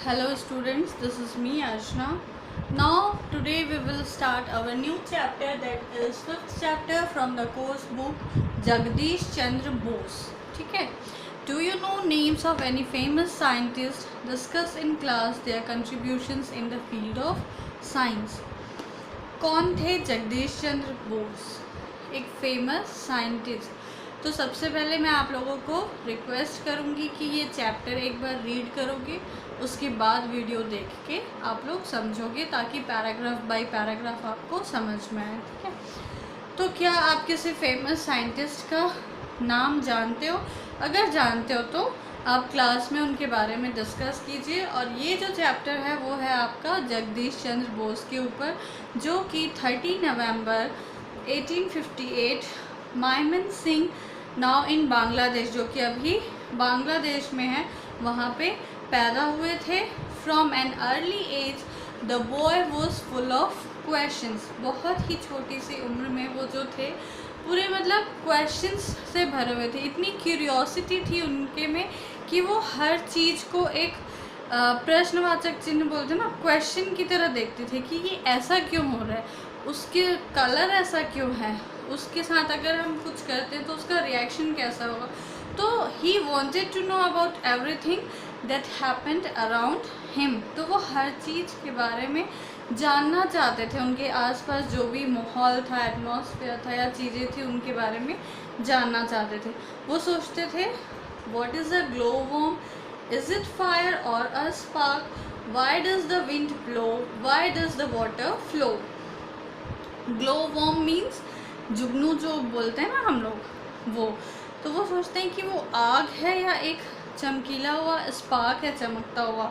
Hello students, this is me Archana. Now today we will start our new chapter, that is fifth chapter from the course book Jagdish Chandra Bose. ठीक है. Do you know names of any famous scientists? Discuss in class their contributions in the field of science. कौन थे जगदीश चंद्र बोस? एक famous scientist. तो सबसे पहले मैं आप लोगों को रिक्वेस्ट करूंगी कि ये चैप्टर एक बार रीड करोगे, उसके बाद वीडियो देख के आप लोग समझोगे, ताकि पैराग्राफ बाय पैराग्राफ आपको समझ में आए. ठीक है. तो क्या आप किसी फेमस साइंटिस्ट का नाम जानते हो? अगर जानते हो तो आप क्लास में उनके बारे में डिस्कस कीजिए. और ये जो चैप्टर है वो है आपका जगदीश चंद्र बोस के ऊपर, जो कि 30 नवंबर 1858 मायमन सिंह नाउ इन बांग्लादेश, जो कि अभी बांग्लादेश में है, वहाँ पे पैदा हुए थे. From an early age the boy was full of questions. बहुत ही छोटी सी उम्र में वो जो थे पूरे मतलब क्वेश्चंस से भरे हुए थे. इतनी क्यूरियोसिटी थी उनके में कि वो हर चीज़ को एक प्रश्नवाचक चिन्ह बोलते हैं ना, क्वेश्चन की तरह देखते थे कि ये ऐसा क्यों हो रहा है, उसके कलर ऐसा क्यों है, उसके साथ अगर हम कुछ करते हैं तो उसका रिएक्शन कैसा होगा. तो he wanted to know about everything that happened around him. तो वो हर चीज़ के बारे में जानना चाहते थे. उनके आसपास जो भी माहौल था, एटमॉस्फेयर था या चीज़ें थी, उनके बारे में जानना चाहते थे. वो सोचते थे, what is a glow worm, is it fire और a spark, why does the wind blow, why does the water flow. Glow worm means जुगनू जो बोलते हैं ना हम लोग, वो. तो वो सोचते हैं कि वो आग है या एक चमकीला हुआ स्पार्क है, चमकता हुआ.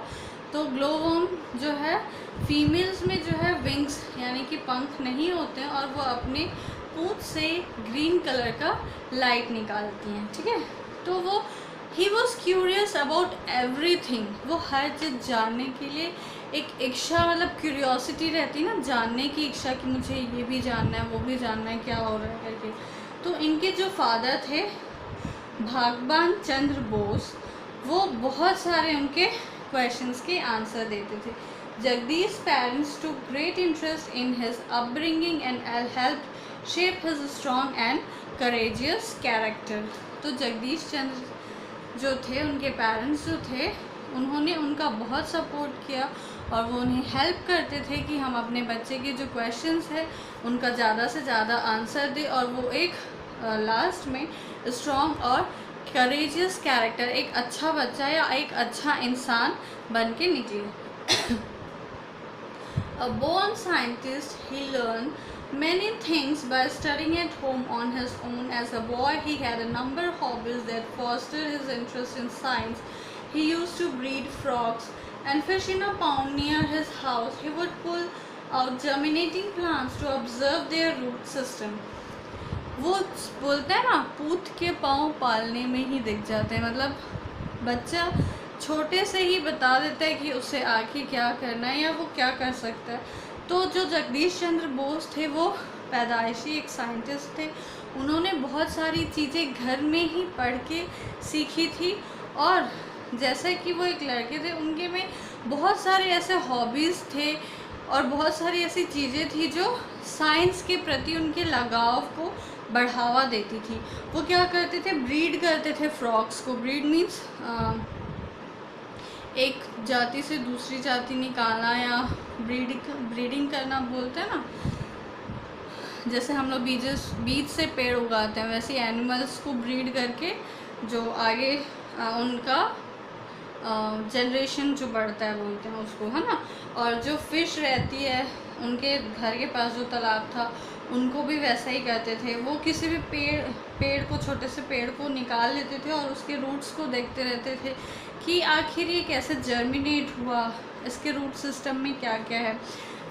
तो ग्लो वर्म जो है, फीमेल्स में जो है विंग्स यानी कि पंख नहीं होते हैं, और वो अपने पूंछ से ग्रीन कलर का लाइट निकालती हैं. ठीक है. तो वो he was curious about everything. वो हर चीज़ जानने के लिए एक इच्छा, मतलब क्यूरियोसिटी रहती है ना, जानने की इच्छा कि मुझे ये भी जानना है, वो भी जानना है, क्या हो रहा है करके. तो इनके जो फादर थे भागवान चंद्र बोस, वो बहुत सारे उनके क्वेश्चंस के आंसर देते थे. Jagdish parents took great interest in his upbringing and help shape his strong and courageous character. तो जगदीश चंद्र जो थे, उनके पेरेंट्स जो थे, उन्होंने उनका बहुत सपोर्ट किया और वो उन्हें हेल्प करते थे कि हम अपने बच्चे के जो क्वेश्चंस है उनका ज़्यादा से ज़्यादा आंसर दें, और वो एक लास्ट में स्ट्रॉन्ग और करेजियस कैरेक्टर, एक अच्छा बच्चा या एक अच्छा इंसान बन के निकले. A born scientist, he learned many things by studying at home on his own. As a boy, he had a number of hobbies that fostered his interest in science. He used to breed frogs and fish in a pond near his house. He would pull out germinating plants to observe their root system. वो बोलते हैं ना, पूत के पाँव पालने में ही दिख जाते हैं. मतलब बच्चा छोटे से ही बता देता है कि उसे आगे क्या करना है या वो क्या कर सकता है. तो जो जगदीश चंद्र बोस थे, वो पैदाइशी एक साइंटिस्ट थे. उन्होंने बहुत सारी चीज़ें घर में ही पढ़ के सीखी थी, और जैसे कि वो एक लड़के थे, उनके में बहुत सारे ऐसे हॉबीज़ थे और बहुत सारी ऐसी चीज़ें थी जो साइंस के प्रति उनके लगाव को बढ़ावा देती थी. वो क्या करते थे, ब्रीड करते थे फ्रॉग्स को. ब्रीड मीन्स एक जाति से दूसरी जाति निकालना या ब्रीडिंग करना बोलते हैं ना. जैसे हम लोग बीज से पेड़ उगाते हैं, वैसे एनिमल्स को ब्रीड करके जो आगे उनका जनरेशन जो बढ़ता है बोलते हैं उसको, है ना. और जो फ़िश रहती है, उनके घर के पास जो तालाब था, उनको भी वैसा ही करते थे. वो किसी भी पेड़ को, छोटे से पेड़ को निकाल लेते थे और उसके रूट्स को देखते रहते थे कि आखिर ये कैसे जर्मिनेट हुआ, इसके रूट सिस्टम में क्या क्या है.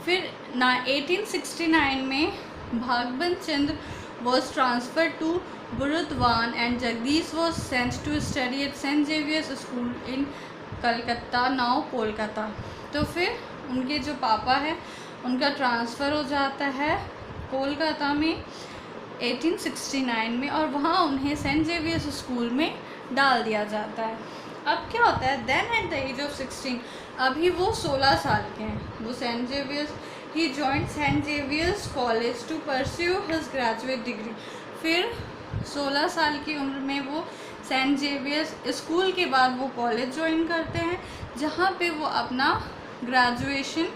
फिर 1869 में Bhagawat Chandra was transfer to Burdwan and Jagadish was sent to study at Saint Xavier's school in Calcutta, now Kolkata. तो फिर उनके जो पापा है, उनका ट्रांसफ़र हो जाता है कोलकाता में 1869 में, और वहाँ उन्हें सेंट जेवियर्स स्कूल में डाल दिया जाता है. अब क्या होता है, then at the age of 16, अभी वो 16 साल के हैं, वो Saint Xavier's, he joined Saint Xavier's college to pursue his graduate degree. फिर 16 साल की उम्र में वो सेंट जेवियर्स स्कूल के बाद वो कॉलेज ज्वाइन करते हैं, जहाँ पे वो अपना ग्रेजुएशन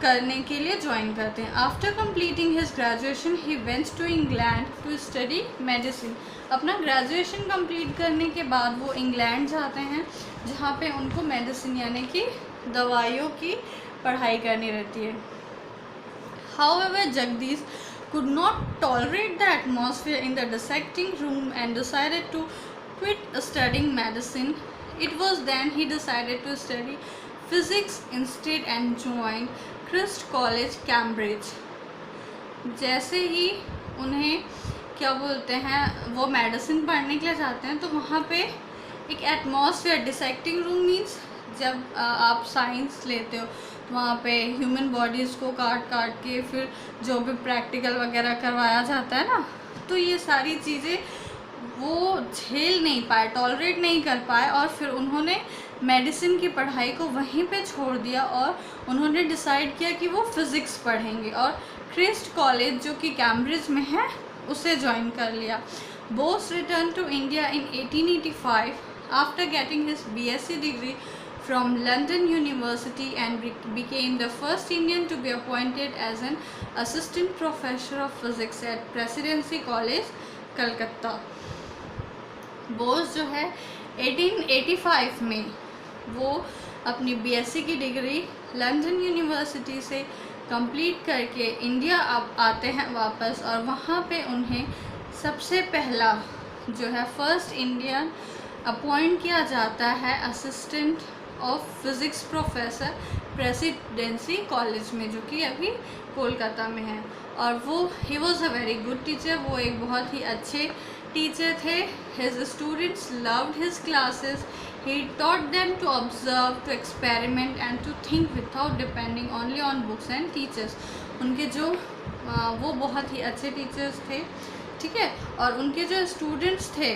करने के लिए ज्वाइन करते हैं। After completing his graduation he went to England to study medicine. अपना ग्रेजुएशन कंप्लीट करने के बाद वो इंग्लैंड जाते हैं, जहाँ पे उनको मेडिसिन यानी कि दवाइयों की पढ़ाई करनी रहती है। However, Jagdish could not tolerate the atmosphere in the dissecting room and decided to quit studying medicine. It was then he decided to study physics instead and joined Christ College, Cambridge. जैसे ही उन्हें क्या बोलते हैं, वो medicine पढ़ने के लिए जाते हैं, तो वहाँ पे एक एटमॉस्फेयर, डिसेक्टिंग रूम मीन्स जब आप साइंस लेते हो तो वहाँ पे ह्यूमन बॉडीज़ को काट काट के फिर जो भी प्रैक्टिकल वगैरह करवाया जाता है ना, तो ये सारी चीज़ें वो झेल नहीं पाए, टॉलरेट नहीं कर पाए, और फिर उन्होंने मेडिसिन की पढ़ाई को वहीं पे छोड़ दिया और उन्होंने डिसाइड किया कि वो फ़िज़िक्स पढ़ेंगे और क्रिस्ट कॉलेज जो कि कैम्ब्रिज में है उसे ज्वाइन कर लिया। Bose return to India in 1885 after getting his BSc degree from London University and became the first Indian to be appointed as an assistant professor of physics at Presidency College, Calcutta. Bose जो है 1885 में वो अपनी BSc की degree London university से complete करके India अब आते हैं वापस, और वहाँ पे उन्हें सबसे पहला जो है फर्स्ट इंडियन अपॉइंट किया जाता है assistant of physics professor Presidency College में, जो कि अभी कोलकाता में है। और वो he was a very good teacher, वो एक बहुत ही अच्छे टीचर थे। His students loved his classes, he taught them to observe, to experiment and to think without depending only on books and teachers. उनके जो वो बहुत ही अच्छे टीचर्स थे, ठीक है, और उनके जो स्टूडेंट्स थे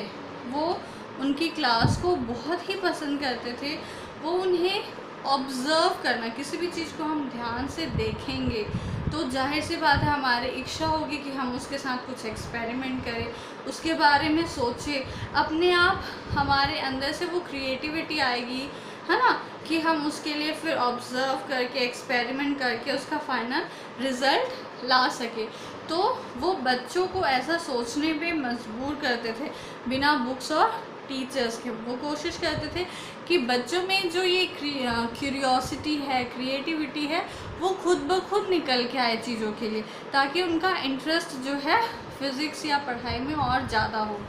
वो उनकी क्लास को बहुत ही पसंद करते थे। वो उन्हें ऑब्ज़र्व करना, किसी भी चीज़ को हम ध्यान से देखेंगे तो जाहिर सी बात है हमारी इच्छा होगी कि हम उसके साथ कुछ एक्सपेरिमेंट करें, उसके बारे में सोचें, अपने आप हमारे अंदर से वो क्रिएटिविटी आएगी, है ना, कि हम उसके लिए फिर ऑब्ज़र्व करके एक्सपेरिमेंट करके उसका फाइनल रिज़ल्ट ला सके। तो वो बच्चों को ऐसा सोचने पे मजबूर करते थे बिना बुक्स और टीचर्स के। वो कोशिश करते थे कि बच्चों में जो ये क्यूरियोसिटी है, क्रिएटिविटी है, वो खुद ब खुद निकल के आए चीज़ों के लिए, ताकि उनका इंटरेस्ट जो है फिज़िक्स या पढ़ाई में और ज़्यादा हो।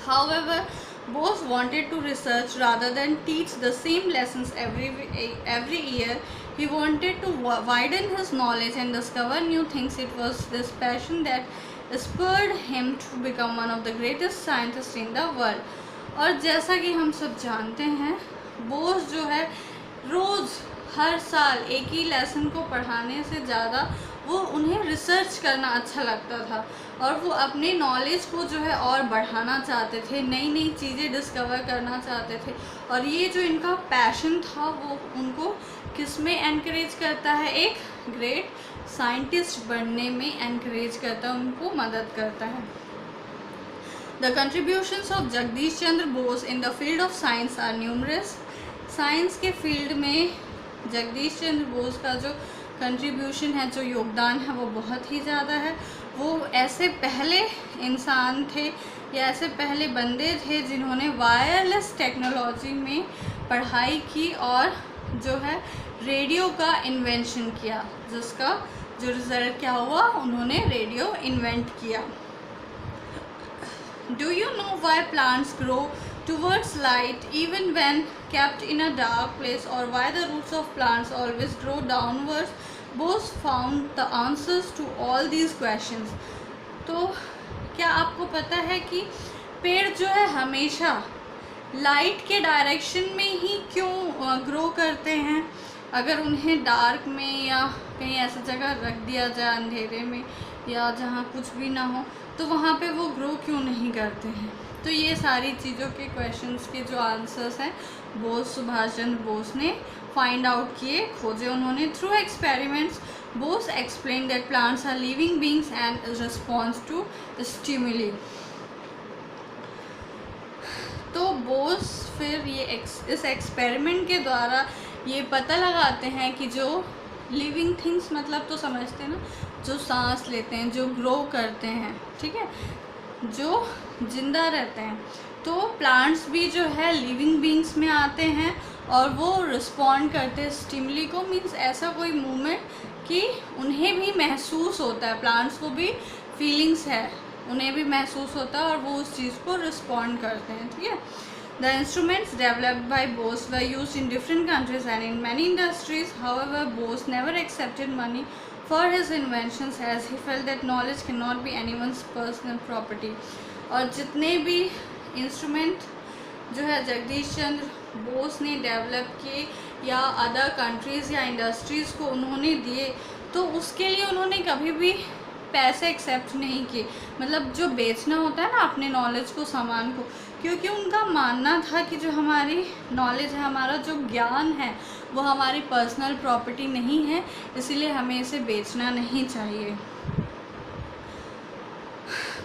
However, Bose wanted to research rather than teach the same lessons every year. He wanted to widen his knowledge and discover new things. It was this passion that spurred him to become one of the greatest scientists in the world. और जैसा कि हम सब जानते हैं, बोस जो है रोज़ हर साल एक ही लेसन को पढ़ाने से ज़्यादा वो उन्हें रिसर्च करना अच्छा लगता था, और वो अपने नॉलेज को जो है और बढ़ाना चाहते थे, नई नई चीज़ें डिस्कवर करना चाहते थे। और ये जो इनका पैशन था वो उनको किस में एनकरेज करता है, एक ग्रेट साइंटिस्ट बनने में एनकरेज करता है, उनको मदद करता है। The contributions of Jagdish Chandra Bose in the field of science are numerous. Science के फील्ड में जगदीश चंद्र बोस का जो कंट्रीब्यूशन है, जो योगदान है, वो बहुत ही ज़्यादा है। वो ऐसे पहले इंसान थे या ऐसे पहले बंदे थे जिन्होंने वायरलेस टेक्नोलॉजी में पढ़ाई की और जो है रेडियो का इन्वेंशन किया, जिसका जो रिज़ल्ट क्या हुआ, उन्होंने रेडियो इन्वेंट किया। Do you know why plants grow towards light even when kept in a dark place, or why the roots of plants always grow downwards? Bose found the answers to all these questions. तो क्या आपको पता है कि पेड़ जो है हमेशा लाइट के डायरेक्शन में ही क्यों ग्रो करते हैं? अगर उन्हें डार्क में या कहीं ऐसी जगह रख दिया जाए अंधेरे में या जहाँ कुछ भी ना हो, तो वहाँ पे वो ग्रो क्यों नहीं करते हैं। तो ये सारी चीज़ों के क्वेश्चंस के जो आंसर्स हैं बोस, सुभाष चंद्र बोस ने फाइंड आउट किए, खोजे उन्होंने। Through experiments Bose explain that plants are living beings and response to stimuli. तो बोस फिर ये इस एक्सपेरिमेंट के द्वारा ये पता लगाते हैं कि जो लिविंग थिंग्स, मतलब तो समझते हैं ना, जो सांस लेते हैं, जो ग्रो करते हैं, ठीक है, जो जिंदा रहते हैं, तो प्लांट्स भी जो है लिविंग बींग्स में आते हैं और वो रिस्पॉन्ड करते हैं स्टिमुली को। मीन्स ऐसा कोई मूवमेंट कि उन्हें भी महसूस होता है, प्लांट्स को भी फीलिंग्स है, उन्हें भी महसूस होता है और वो उस चीज़ को रिस्पॉन्ड करते हैं, ठीक है। The instruments developed by Bose were used in different countries and in many industries. However, Bose never accepted money for his inventions as he felt that knowledge cannot be anyone's personal property. और जितने भी instrument जो है जगदीश चंद्र बोस ने develop किए या other countries या industries को उन्होंने दिए, तो उसके लिए उन्होंने कभी भी पैसे एक्सेप्ट नहीं किए। मतलब जो बेचना होता है ना अपने नॉलेज को, सामान को, क्योंकि उनका मानना था कि जो हमारी नॉलेज है, हमारा जो ज्ञान है, वो हमारी पर्सनल प्रॉपर्टी नहीं है, इसीलिए हमें इसे बेचना नहीं चाहिए।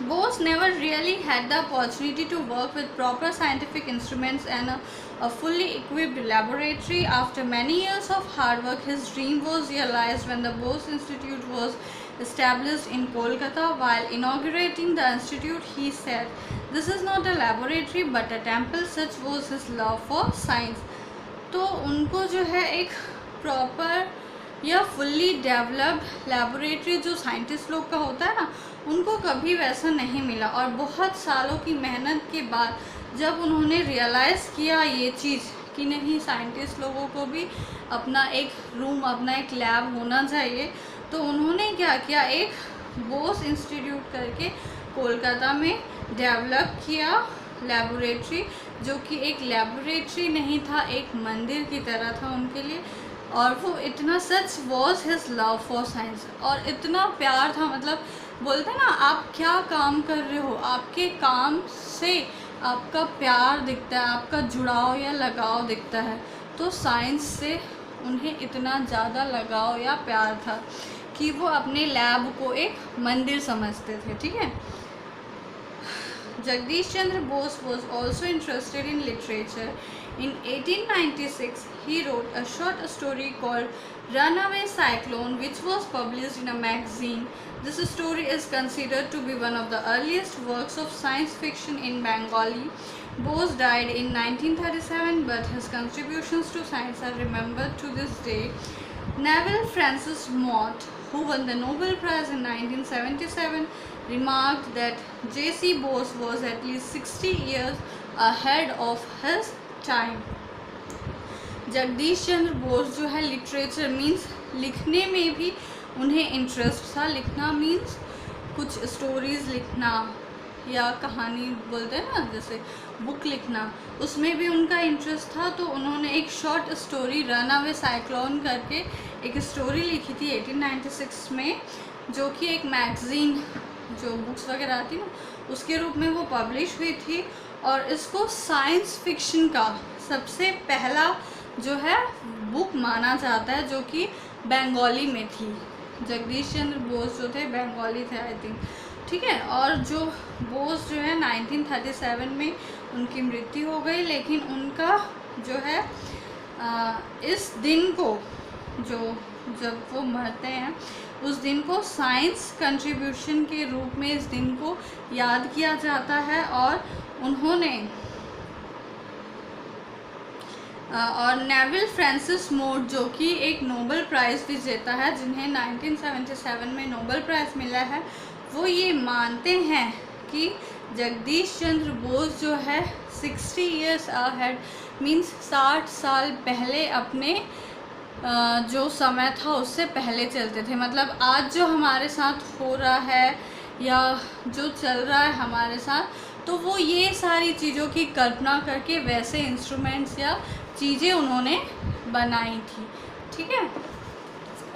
Bose never really had the opportunity to work with proper scientific instruments and a fully equipped laboratory. After many years of hard work, his dream was realized when the Bose Institute was established in Kolkata. While inaugurating the institute, he said, "This is not a laboratory but a temple." Such was his love for science. तो उनको जो है एक proper या fully developed laboratory जो scientist लोग का होता है ना, उनको कभी वैसा नहीं मिला। और बहुत सालों की मेहनत के बाद जब उन्होंने रियलाइज़ किया ये चीज़ कि नहीं, साइंटिस्ट लोगों को भी अपना एक रूम, अपना एक लैब होना चाहिए, तो उन्होंने क्या किया, एक बोस इंस्टीट्यूट करके कोलकाता में डेवलप किया लेबोरेटरी, जो कि एक लेबोरेटरी नहीं था, एक मंदिर की तरह था उनके लिए। और वो इतना, सच was his love for science, और इतना प्यार था, मतलब बोलते हैं ना, आप क्या काम कर रहे हो, आपके काम से आपका प्यार दिखता है, आपका जुड़ाव या लगाव दिखता है। तो साइंस से उन्हें इतना ज़्यादा लगाव या प्यार था कि वो अपने लैब को एक मंदिर समझते थे, ठीक है। Jagdish Chandra Bose was also interested in literature. In 1896, he wrote a short story called Runaway Cyclone, which was published in a magazine. This story is considered to be one of the earliest works of science fiction in Bengali. Bose died in 1937, but his contributions to science are remembered to this day. Neville Francis Mott, who won the Nobel Prize in 1977, remarked that J.C. Bose was at least 60 years ahead of his time. Jagdish Chandra Bose जो है literature means लिखने में भी उन्हें interest था। लिखना means कुछ stories लिखना या कहानी बोलते हैं ना, जैसे बुक लिखना, उसमें भी उनका इंटरेस्ट था। तो उन्होंने एक शॉर्ट स्टोरी रनअवे साइक्लोन करके एक स्टोरी लिखी थी 1896 में, जो कि एक मैगज़ीन जो बुक्स वगैरह आती ना, उसके रूप में वो पब्लिश हुई थी। और इसको साइंस फिक्शन का सबसे पहला जो है बुक माना जाता है, जो कि बंगाली में थी। जगदीश चंद्र बोस जो थे बंगाली थे आई थिंक, ठीक है। और जो बोस जो है 1937 में उनकी मृत्यु हो गई, लेकिन उनका जो है इस दिन को, जो जब वो मरते हैं उस दिन को साइंस कंट्रीब्यूशन के रूप में इस दिन को याद किया जाता है। और उन्होंने और नेविल फ्रांसिस मोट, जो कि एक नोबेल प्राइज़ विजेता है, जिन्हें 1977 में नोबेल प्राइज़ मिला है, वो ये मानते हैं कि जगदीश चंद्र बोस जो है 60 ईयर्स अहेड मीन्स 60 साल पहले अपने जो समय था उससे पहले चलते थे। मतलब आज जो हमारे साथ हो रहा है या जो चल रहा है हमारे साथ, तो वो ये सारी चीज़ों की कल्पना करके वैसे इंस्ट्रूमेंट्स या चीज़ें उन्होंने बनाई थी, ठीक है।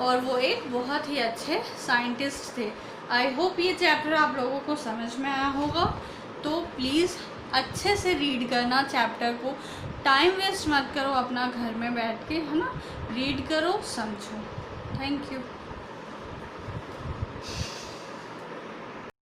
और वो एक बहुत ही अच्छे साइंटिस्ट थे। आई होप ये चैप्टर आप लोगों को समझ में आया होगा। तो प्लीज़ अच्छे से रीड करना चैप्टर को, टाइम वेस्ट मत करो अपना घर में बैठ के, है ना। रीड करो, समझो। Thank you.